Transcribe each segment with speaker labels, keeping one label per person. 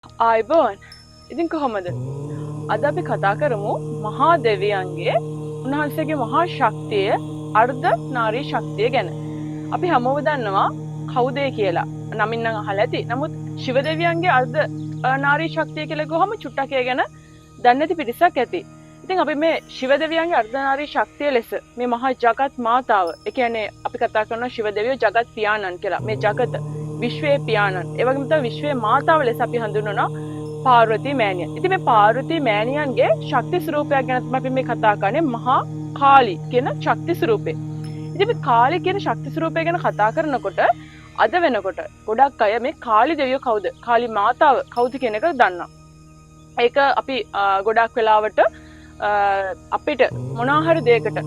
Speaker 1: ආයිබෝන් ඉතින් කොහොමද අද අපි කතා කරමු මහා දෙවියන්ගේ උන්වහන්සේගේ මහා ශක්තිය අර්ධ නාරී ශක්තිය ගැන. අපි හැමෝම දන්නවා කවුද කියලා. නමින් නම් අහලා ඇති. නමුත් ශිව දෙවියන්ගේ අර්ධ නාරී ශක්තිය කියලා ගොහම චුට්ටක් ඒ ගැන දන්නේ නැති පිරිසක් ඇති. ඉතින් අපි මේ ශිව දෙවියන්ගේ අර්ධ නාරී ශක්තිය ලෙස මේ මහා ජගත් මාතාව, ඒ කියන්නේ අපි කතා කරනවා ශිව දෙවියෝ ජගත් පියාණන් කියලා. මේ ජගත විශ්වයේ පියාණන්. ඒ වගේම තමයි විශ්වයේ මාතාව ලෙස අපි හඳුන්වනවා පාර්වතී මෑණියන්. ඉතින් මේ පාර්වතී මෑණියන්ගේ ශක්ති ස්වරූපයක් ගැන තමයි අපි මේ කතා කරන්නේ මහා කාලී කියන ශක්ති ස්වරූපේ. ඉතින් මේ කාලී කියන ශක්ති ස්වරූපය ගැන කතා කරනකොට අද වෙනකොට ගොඩක් අය මේ කාලී දෙවියෝ කවුද? කාලී මාතාව කවුද කියන එක දන්නවා. ඒක අපි ගොඩක් වෙලාවට අපිට මොනවා හරි දෙයකට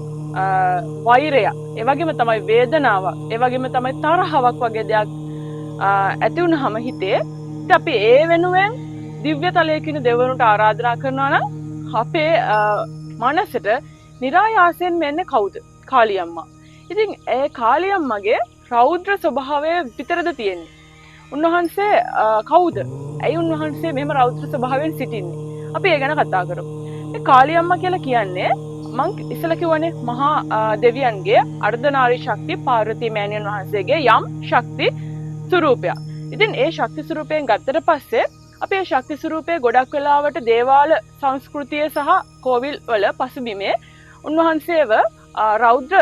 Speaker 1: වෛරය, ඒ වගේම තමයි වේදනාව, ඒ වගේම තමයි තරහවක් වගේ දෙයක් ඇති වුනහම හිතේ අපි ඒ වෙනුවෙන් දිව්‍ය තලයේ කියන දෙවිවරුන්ට ආරාධනා කරනවා නම් අපේ මනසට નિરાයාසයෙන් මෙන්නේ කවුද? කාලී අම්මා. ඉතින් ඒ කාලී අම්මගේ රෞද්‍ර ස්වභාවය විතරද තියෙන්නේ. උන්වහන්සේ කවුද? ඇයි උන්වහන්සේ මෙහෙම රෞද්‍ර ස්වභාවයෙන් සිටින්නේ? අපි ඒ ගැන කතා කරමු. මේ කාලී අම්මා කියලා කියන්නේ මං ඉස්සෙල්ලා කිව්වනේ මහා දෙවියන්ගේ අර්ධනාරී ශක්තිය පාර්වතී මෑණියන් වහන්සේගේ යම් ශක්ති ස්වරූපයක්. ඉතින් ඒ ශක්ති ස්වරූපයෙන් ගත්තට පස්සේ අපි මේ ශක්ති ස්වරූපයේ ගොඩක් වෙලාවට දේවාල සංස්කෘතිය සහ කෝවිල් වල පසුබිමේ උන්වහන්සේව රෞද්‍ර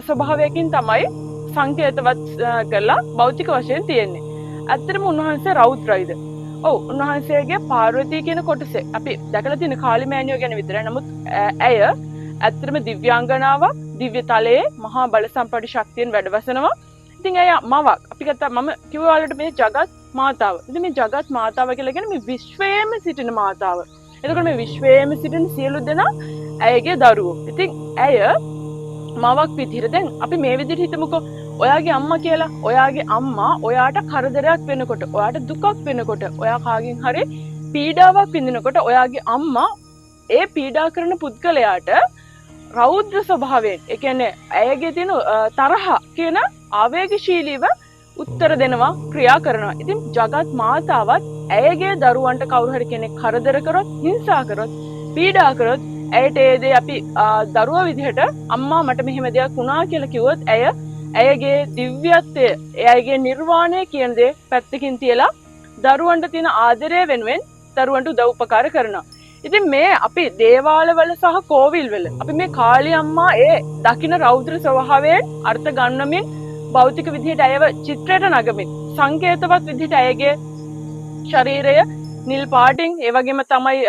Speaker 1: ස්වභාවයකින් තමයි සංකේතවත් කරලා භෞතික වශයෙන් තියෙන්නේ. ඇත්තටම උන්වහන්සේ රෞද්‍රයිද? ඔව්, උන්වහන්සේගේ පාර්වතී කියන කොටසේ අපි දැකලා තියෙන කාලී මෑණියෝ ගැන විතරයි. නමුත් ඇය ඇත්තටම දිව්‍යාංගනාවක්, දිව්‍ය තලයේ මහා බල සම්පatti ශක්තියෙන් වැඩවසනවා. ඉතින් ඇය මවක්. අපි ගත්තා මම කිව්වා වලට මේ ජගත් මාතාව. ඉතින් මේ ජගත් මාතාව කියලා කියන්නේ මේ විශ්වයේම සිටින මාතාව. එතකොට මේ විශ්වයේම සිටින සියලු දෙනා ඇයගේ දරුවෝ. ඉතින් ඇය මවක් විදිහට දැන් අපි මේ විදිහට හිතමුකෝ. ඔයාගේ අම්මා කියලා. ඔයාගේ අම්මා ඔයාට කරදරයක් වෙනකොට, ඔයාට දුකක් වෙනකොට, ඔයා කාගෙන් හරි පීඩාවක් විඳිනකොට ඔයාගේ අම්මා ඒ පීඩා කරන පුද්ගලයාට රෞද්‍ර ස්වභාවයෙන්, ඒ කියන්නේ ඇයගේ තියෙන තරහ කියන ආවේගශීලීව උත්තර දෙනවා, ක්‍රියා කරනවා. ඉතින් ජගත් මාතාවත් ඇයගේ දරුවන්ට කවුරු හරි කෙනෙක් කරදර කරොත්, හිංසා කරොත්, පීඩා කරොත් ඇයට ඒ දේ අපි දරුවා විදිහට අම්මා මට මෙහෙම දෙයක් වුණා කියලා කිව්වොත් ඇයගේ දිව්‍යත්වය, එයාගේ නිර්වාණය කියන දේ පැත්තකින් තියලා දරුවන්ට තියෙන ආදරය වෙනුවෙන් දරුවන්ට උදව් උපකාර කරනවා. ඉතින් මේ අපි දේවාලවල සහ කෝවිල් වල අපි මේ කාලී අම්මා ඒ දකින්න රෞද්‍ර ස්වභාවයෙන් අර්ථ ගන්නමින් භෞතික විදිහට ඇයව චිත්‍රයට නගමින් සංකේතවත් විදිහට ඇයගේ ශරීරය නිල් පාටින්, ඒ වගේම තමයි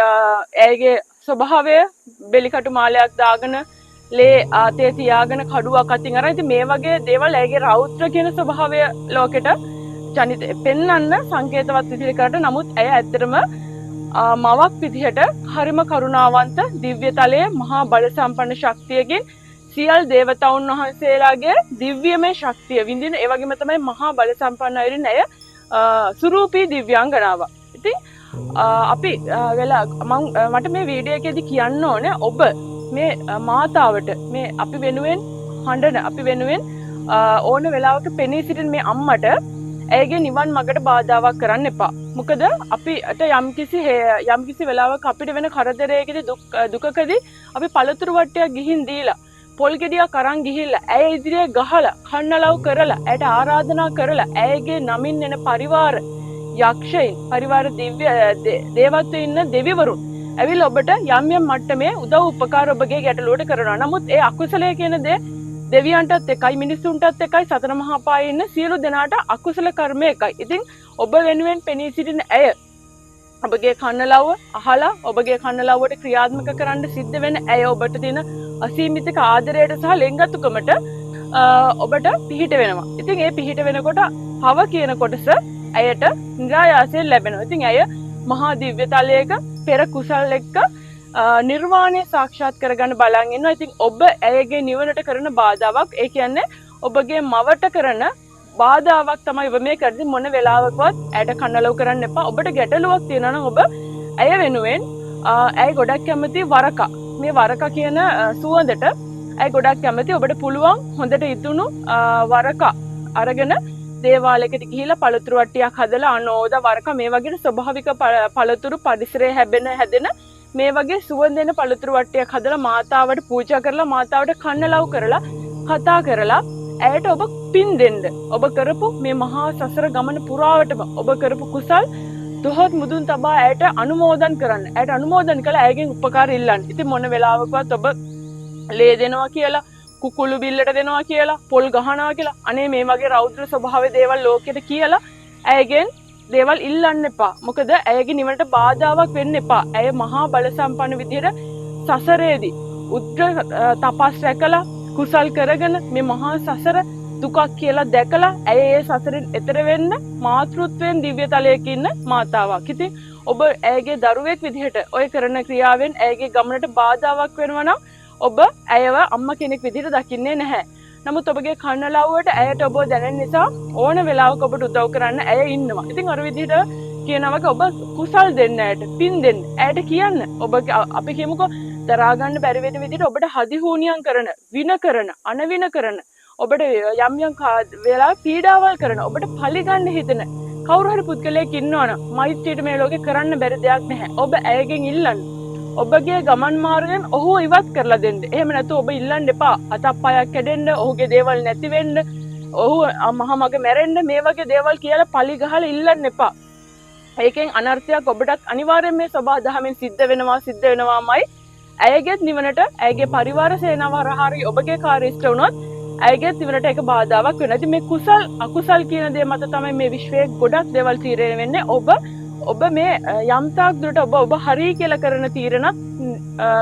Speaker 1: ඇයගේ ස්වභාවය බෙලිකටු මාලයක් දාගෙන ලේ ආතේ තියාගෙන කඩුවක් අතින් අරන් ඉතින් මේ වගේ දේවල් ඇයගේ රෞද්‍ර කියන ස්වභාවය ලෝකෙට ජනිත පෙන්වන්න සංකේතවත් විදිහට කරට. නමුත් ඇය ඇත්තටම මවක් විදිහට හරිම කරුණාවන්ත දිව්‍ය තලයේ මහා බල සම්පන්න ශක්තියකින් සියල් දේවතාවුන් වහන්සේලාගේ දිව්‍යමය ශක්තිය විඳින, ඒ වගේම තමයි මහා බල සම්පන්න අයරින් ඇය සුරූපී දිව්‍යාංගනාවක්. ඉතින් අපි මට මේ වීඩියෝ එකේදී කියන්න ඕනේ ඔබ මේ මාතාවට මේ අපි වෙනුවෙන් හඬන, අපි වෙනුවෙන් ඕන වෙලාවක පෙනී සිටින මේ අම්මට ඇයගේ නිවන් මඟට බාධාවක් කරන්න එපා. මොකද අපිට යම්කිසි වෙලාවක අපිට වෙන කරදරයකදී දුකකදී අපි පළතුරු වට්ටයක් ගිහින් දීලා, පොල් ගෙඩියක් අරන් ගිහිල්ලා ඇය ඉදිරියේ ගහලා කන්නලව් කරලා ඇයට ආරාධනා කරලා ඇයගේ නමින් එන පරිවාර යක්ෂයින්, පරිවාර දිව්‍ය දේවත්වයේ ඉන්න දෙවිවරුන් ඇවිල්ලා ඔබට යම් යම් මට්ටමේ උදව් උපකාර ඔබගේ ගැටලුවට කරනවා. නමුත් ඒ අකුසලයේ කියන දේ දෙවියන්ටත් එකයි, මිනිසුන්ටත් එකයි, සතර මහා පායේ ඉන්න සියලු දෙනාට අකුසල කර්ම එකයි. ඉතින් ඔබ වෙනුවෙන් පෙනී සිටින ඇය ඔබගේ කන්නලව්ව අහලා ඔබගේ කන්නලව්වට ක්‍රියාත්මක කරන්න සිද්ධ වෙන ඇය ඔබට තියෙන අසීමිත ආදරයට සහ ලෙන්ගතුකමට ඔබට පිහිට වෙනවා. ඉතින් ඒ පිහිට වෙනකොට පව කියන කොටස ඇයට නිරායාසයෙන් ලැබෙනවා. ඉතින් ඇය මහා දිව්‍ය තලයක පෙර කුසල් එක්ක නිර්වාණය සාක්ෂාත් කරගන්න බලන් ඉන්නවා. ඉතින් ඔබ ඇයගේ නිවනට කරන බාධාවක්, ඒ කියන්නේ ඔබගේ මවට කරන බාධාවක් තමයි ඔබ මේ කරන්නේ. මොන වෙලාවකවත් ඇයට කන්නලව් කරන්න එපා. ඔබට ගැටලුවක් තියෙනවා නම් ඔබ ඇය වෙනුවෙන් ඇය ගොඩක් කැමති වරකා, මේ වරකා කියන සුවඳට ඇය ගොඩක් කැමති. ඔබට පුළුවන් හොඳට ඉතුණු වරකා අරගෙන දේවාලයකට ගිහිලා පළතුරු වට්ටියක් හදලා අනෝද වරක මේ වගේ ස්වභාවික පළතුරු පරිසරයේ හැදෙන මේ වගේ සුවඳ දෙන පළතුරු වට්ටියක් හදලා මාතාවට පූජා කරලා මාතාවට කන්න ලව් කරලා කතා කරලා ඇයට ඔබ පින් දෙන්න. ඔබ කරපු මේ මහා සසර ගමන පුරාවටම ඔබ කරපු කුසල් දොහොත් මුදුන් තබා ඇයට අනුමෝදන් කරන්න. ඇයට අනුමෝදන් කළා ඇයගෙන් උපකාර ඉල්ලන්න. ඉතින් මොන වෙලාවකවත් ඔබ ලේ දෙනවා කියලා, කුකුළු බිල්ලට දෙනවා කියලා, පොල් ගහනවා කියලා, අනේ මේ වගේ රෞද්‍ර ස්වභාවයේ දේවල් ලෝකෙට කියලා ඇයගෙන් දේවල් ඉල්ලන්න එපා. මොකද ඇයගේ නිවනට බාධාවක් වෙන්න එපා. ඇය මහා බල සම්පන්න විදිහට සසරේදී උද්‍ර තපස් රැකලා කුසල් කරගෙන මේ මහා සසර දුකක් කියලා දැකලා ඇය ඒ සසරෙන් එතර වෙන්න මාතෘත්වයෙන් දිව්‍ය තලයක ඉන්න මාතාවක්. ඉතින් ඔබ ඇයගේ දරුවෙක් විදිහට ඔය කරන ක්‍රියාවෙන් ඇයගේ ගමනට බාධාවක් වෙනවා නම් ඔබ ඇයව අම්මා කෙනෙක් විදිහට දකින්නේ නැහැ. නමුත් ඔබගේ කන්නලව්වට ඇයට ඔබ දැනෙන නිසා ඕන වෙලාවක ඔබට උදව් කරන්න ඇය ඉන්නවා. ඉතින් අර විදිහට කියනවාක ඔබ කුසල් දෙන්න ඇයට, පින් දෙන්න. ඇයට කියන්න. ඔබ අපි කියමුකෝ දරා ගන්න බැරි වෙන විදිහට ඔබට හදිහූනියම් කරන, වින කරන, අනවින කරන, ඔබට යම් යම් වෙලා පීඩාවල් කරන, ඔබට පලි ගන්න හිතෙන කවුරු හරි පුද්ගලයෙක් ඉන්නවනම් මෛත්‍රියට මේ ලෝකේ කරන්න බැරි දෙයක් නැහැ. ඔබ ඇයගෙන් ඉල්ලන්න. ඔබගේ ගමන් මාර්ගයෙන් ඔහු ඉවත් කරලා දෙන්න. එහෙම නැත්නම් ඔබ ඉල්ලන්න එපා. අතප්පයක් කැඩෙන්න, ඔහුගේ දේවල් නැති වෙන්න, ඔහු මහමග මැරෙන්න මේ වගේ දේවල් කියලා පලි ගහලා ඉල්ලන්න එපා. ඒකෙන් අනර්ථයක් ඔබටත් අනිවාර්යෙන් මේ සබහා දහමෙන් සිද්ධ වෙනවාමයි. ඇයගේත් නිවනට, ඇයගේ පරිවාර සේනාව හරහා ඔබගේ කාර්ය ඉෂ්ට වුණොත් ඇයගේත් නිවනට ඒක බාධාවක් වෙනවා. ඉතින් මේ කුසල් අකුසල් කියන දේ මත තමයි මේ විශ්වයේ ගොඩක් දේවල් තීරණය වෙන්නේ. ඔබ මේ යම්තාක් දුරට ඔබ හරි කියලා කරන තීරණත්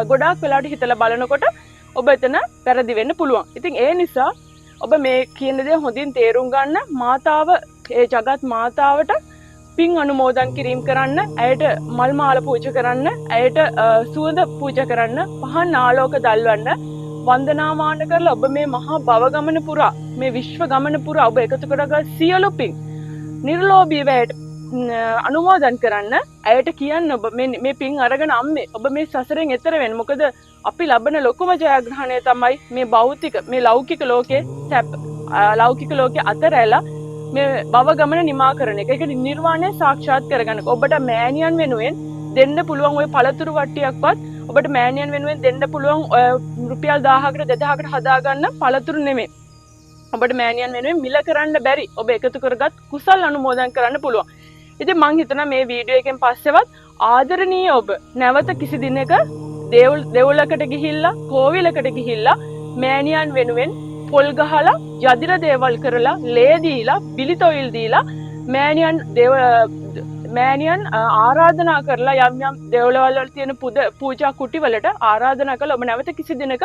Speaker 1: ගොඩාක් වෙලාවට හිතලා බලනකොට ඔබ එතන වැරදි වෙන්න පුළුවන්. ඉතින් ඒ නිසා ඔබ මේ කියන දේ හොඳින් තේරුම් ගන්න. මාතාව, ඒ ජගත් මාතාවට පින් අනුමෝදන් කිරීම කරන්න, ඇයට මල් මාල පූජා කරන්න, ඇයට සුවඳ පූජා කරන්න, පහන් ආලෝක දල්වන්න, වන්දනාමාන කරලා ඔබ මේ මහා භව ගමන පුරා, මේ විශ්ව ගමන පුරා ඔබ එකතු කරගත් සියලු පින් නිර්ලෝභීව ඇයට අනුමෝදන් කරන්න. ඇයට කියන්න ඔබ මේ පින් අරගෙන අම්මේ ඔබ මේ සසරෙන් එතර වෙන්න. මොකද අපි ලබන ලොකුම ජයග්‍රහණය තමයි මේ භෞතික, මේ ලෞකික ලෝකේ ලෞකික ලෝකේ අතරැලා මේ භව ගමන නිමා කරන එක. ඒක නිර්වාණය සාක්ෂාත් කරගන්න. ඔබට මෑණියන් වෙනුවෙන් දෙන්න පුළුවන් ওই පළතුරු වට්ටියක්වත් ඔබට මෑණියන් වෙනුවෙන් දෙන්න පුළුවන් රුපියල් 1000කට 2000කට හදාගන්න පළතුරු නෙමෙයි. ඔබට මෑණියන් වෙනුවෙන් මිල කරන්න බැරි ඔබ එකතු කරගත් කුසල් අනුමෝදන් කරන්න පුළුවන්. ඉතින් මං හිතනවා මේ වීඩියෝ එකෙන් පස්සෙවත් ආදරණීය ඔබ නැවත කිසි දිනක දෙවුලකට ගිහිල්ලා, කෝවිලකට ගිහිල්ලා මෑණියන් වෙනුවෙන් පොල් ගහලා, යදිර දේවල් කරලා, ලේ දීලා, බිලිතොයිල් දීලා මෑණියන් ආරාධනා කරලා යම් යම් දෙවලවල් වල තියෙන පූජා කුටි වලට ආරාධනා කළා. ඔබ නැවත කිසි දිනක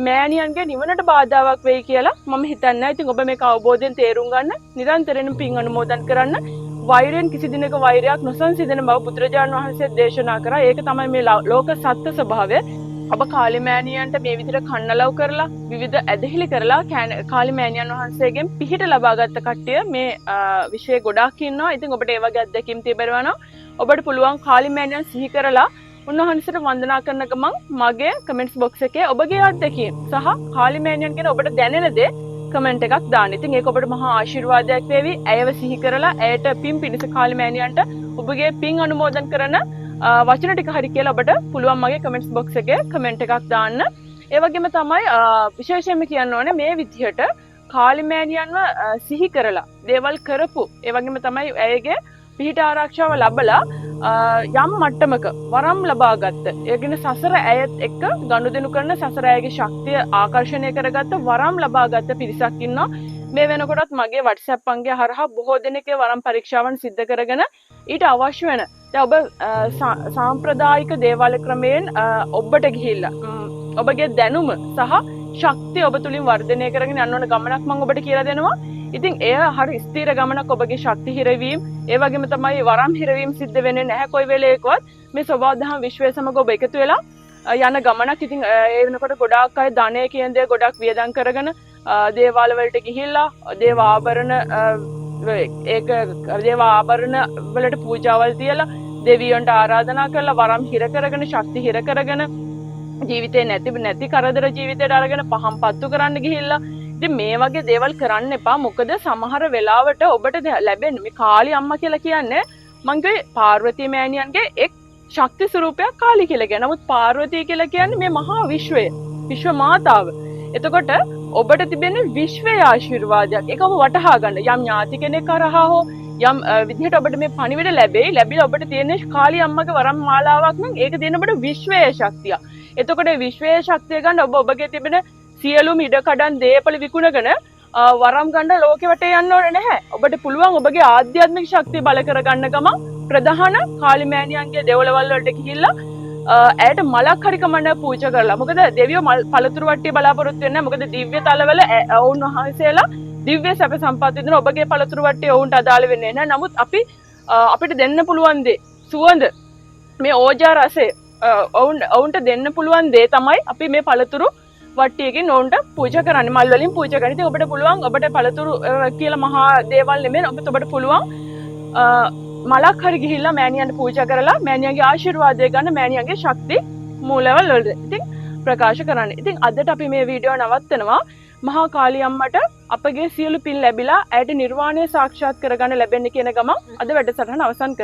Speaker 1: මෑණියන්ගේ නිවනට බාධාවක් වෙයි කියලා මම හිතන්නේ නැහැ. ඉතින් ඔබ මේක අවබෝධයෙන් තේරුම් ගන්න, නිරන්තරයෙන් පින් අනුමෝදන් කරන්න. වෛරයෙන් කිසි දිනක වෛරයක් නොසන්සිදෙන බව බුදුරජාණන් වහන්සේ දේශනා කරා. ඒක තමයි මේ ලෝක සත්‍ය ස්වභාවය. ඔබ කාලිමෑණියන්ට මේ විදිහට කන්නලව් කරලා, විවිධ ඇදහිලි කරලා කාලිමෑණියන් වහන්සේගෙන් පිහිට ලබා ගත්ත කට්ටිය මේ විශ්වයේ ගොඩාක් ඉන්නවා. ඉතින් ඔබට ඒ වගේ අත්දැකීම් තිබෙනවා නම් ඔබට පුළුවන් කාලිමෑණියන් සිහි කරලා උන්වහන්සේට වන්දනා කරන ගමන් මගේ කමෙන්ට්ස් බොක්ස් එකේ ඔබගේ අත්දැකීම් සහ කාලිමෑණියන් ගැන ඔබට දැනෙන දේ කමෙන්ට් එකක් දාන්න. ඉතින් ඒක ඔබට මහා ආශිර්වාදයක් වේවි. ඇයව සිහි කරලා ඇයට පින් පිණිස කාලිමෑණියන්ට ඔබගේ පින් අනුමෝදන් කරන වචන ටික හරි කියලා ඔබට පුළුවන් මගේ කමෙන්ට්ස් බොක්ස් එකේ කමෙන්ට් එකක් දාන්න. ඒ වගේම තමයි විශේෂයෙන්ම කියන්න ඕනේ මේ විදිහට කාලිමෑණියන්ව සිහි කරලා දේවල් කරපු, ඒ වගේම තමයි ඇයගේ පිහිට ආරක්ෂාව ලැබලා යම් මට්ටමක වරම් ලබා ගත්ත. ඒ කියන්නේ සසර ඇයත් එක්ක ගනුදෙනු කරන, සසර ඇයගේ ශක්තිය ආකර්ෂණය කරගත්ත, වරම් ලබා ගත්ත පිරිසක් ඉන්නවා. මේ වෙනකොටත් මගේ WhatsApp අංගය හරහා බොහෝ දෙනෙක්ගේ වරම් පරීක්ෂාවන් සිද්ධ කරගෙන ඊට අවශ්‍ය වෙන දැන් ඔබ සාම්ප්‍රදායික දේවාල ක්‍රමයෙන් ඔබට ගිහිල්ලා ඔබගේ දැනුම සහ ශක්තිය ඔබ තුලින් වර්ධනය කරගෙන යන්න ඕන ගමනක් මම ඔබට කියලා දෙනවා. ඉතින් එය හරි ස්ථිර ගමනක්. ඔබගේ ශක්ති හිරවීම, ඒ වගේම තමයි වරම් හිරවීම සිද්ධ වෙන්නේ නැහැ කොයි වෙලේකවත්. මේ ස්වභාව දහම් විශ්වය සමග ඔබ එකතු වෙලා යන ගමනක්. ඉතින් ඒ වෙනකොට ගොඩාක් අය ධනය කියන දේ ගොඩක් වියදම් කරගෙන දේවාල වලට ගිහිල්ලා දේව ආභරණ වලට පූජාවල් තියලා දෙවියන්ට ආරාධනා කරලා වරම් හිර කරගෙන, ශක්ති හිර කරගෙන, ජීවිතේ නැති කරදර ජීවිතයට අරගෙන පහම් පත්තු කරන්න ගිහිල්ලා ඉතින් මේ වගේ දේවල් කරන්න එපා. මොකද සමහර වෙලාවට ඔබට ලැබෙන මේ කාලි අම්මා කියලා කියන්නේ මං කිව්වේ පාර්වතී මෑණියන්ගේ එක් ශක්ති ස්වරූපයක් කාලි කියලා කියන. නමුත් පාර්වතී කියලා කියන්නේ මේ මහා විශ්වය. විශ්ව මාතාව. එතකොට ඔබට තිබෙන විශ්වයේ ආශිර්වාදයක්. ඒක ඔබ වටහා ගන්න. යම් ඥාති කෙනෙක් කරහා හෝ යම් විදිහට ඔබට මේ පණිවිඩ ලැබිලා ඔබට තියෙන කාලි අම්මගේ වරම් මාලාවක් නම් ඒක දෙන ඔබට විශ්වයේ ශක්තිය. එතකොට විශ්වයේ ශක්තිය ගන්න ඔබගේ තිබෙන සියලුම ඉඩකඩම් දේපල විකුණගෙන වරම් ගන්න ලෝකෙ වටේ යන්න ඕනේ නැහැ. ඔබට පුළුවන් ඔබගේ ආධ්‍යාත්මික ශක්තිය බල කරගන්න ගමන් ප්‍රධාන කාලි මෑණියන්ගේ දෙවලවල් වලට ගිහිල්ලා ඇයට මලක් හරි කමන්න පූජා කරලා. මොකද දෙවියෝ පළතුරු වට්ටිය බලාපොරොත්තු වෙන්නේ නැහැ. මොකද දිව්‍ය තලවල ඔවුන් වහන්සේලා දිව්‍ය සැප සම්පත් විඳින ඔබගේ පළතුරු වට්ටිය ඔවුන්ට අදාළ වෙන්නේ නැහැ. නමුත් අපිට දෙන්න පුළුවන් දේ සුවඳ මේ ඕජා රසය ඔවුන්ට දෙන්න පුළුවන් දේ තමයි අපි මේ පළතුරු වට්ටියකින් ඔවුන්ට පූජා කරන්නේ. මල් වලින් පූජා කරන්නේ. ඉතින් ඔබට පුළුවන් ඔබට පළතුරු කියලා මහා දේවල් නෙමෙයි. ඔබට පුළුවන් මලක් හරි ගිහිල්ලා මෑණියන්ට පූජා කරලා මෑණියන්ගේ ආශිර්වාදය ගන්න මෑණියන්ගේ ශක්ති මූලවල වලට. ඉතින් ප්‍රකාශ කරන්නේ. ඉතින් අදට අපි මේ වීඩියෝ නවත්තනවා. මහා කාලි අම්මට අපගේ සියලු පින් ලැබිලා ඇයට නිර්වාණය සාක්ෂාත් කරගන්න ලැබෙන්න කියන ගමන් අද වැඩසටහන අවසන් කරනවා.